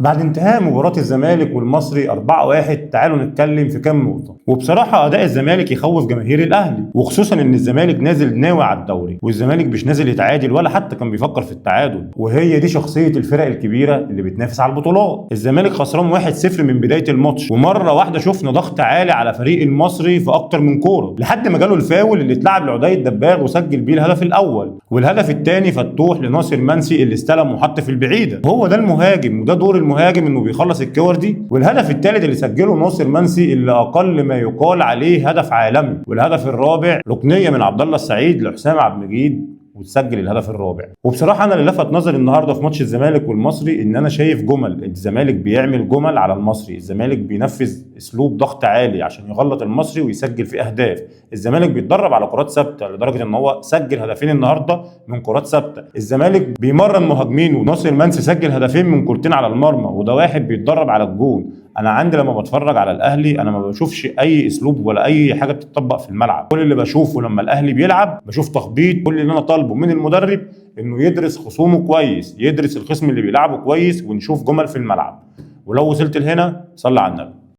بعد انتهاء مباراة الزمالك والمصري 4-1 تعالوا نتكلم في كام نقطة. وبصراحة أداء الزمالك يخوف جماهير الأهلي، وخصوصا إن الزمالك نازل ناوي على الدوري، والزمالك مش نازل يتعادل ولا حتى كان بيفكر في التعادل، وهي دي شخصية الفرق الكبيرة اللي بتنافس على البطولات. الزمالك خسران 1-0 من بداية الماتش، ومرة واحدة شفنا ضغط عالي على فريق المصري في أكتر من كورة لحد ما جاله الفاول اللي اتلعب لعدي الدباغ وسجل بيه الهدف الأول، والهدف الثاني فتوح لناصر منسي اللي استلم وحط في البعيدة. هو ده المهاجم وده دور المهاجم انه بيخلص الكور دي. والهدف الثالث اللي سجله ناصر منسي اللي اقل ما يقال عليه هدف عالمي. والهدف الرابع ركنيه من عبد الله السعيد لحسام عبد المجيد وتسجل الهدف الرابع. وبصراحه انا اللي لفت نظري النهارده في ماتش الزمالك والمصري ان انا شايف جمل الزمالك بيعمل جمل على المصري. الزمالك بينفذ اسلوب ضغط عالي عشان يغلط المصري ويسجل فيه اهداف. الزمالك بيتدرب على كرات ثابته لدرجه ان هو سجل هدفين النهارده من كرات ثابته. الزمالك بيمرن مهاجمينه، وناصر منسي سجل هدفين من كورتين على المرمى، وده واحد بيتدرب على الجون. انا عندي لما بتفرج على الاهلي انا ما بشوفش اي اسلوب ولا اي حاجه بتطبق في الملعب. كل اللي بشوفه لما الاهلي بيلعب بشوف تخبيط. كل اللي انا طالبه من المدرب انه يدرس خصومه كويس، يدرس الخصم اللي بيلعبه كويس، ونشوف جمل في الملعب. ولو وصلت لهنا صلي على النبي.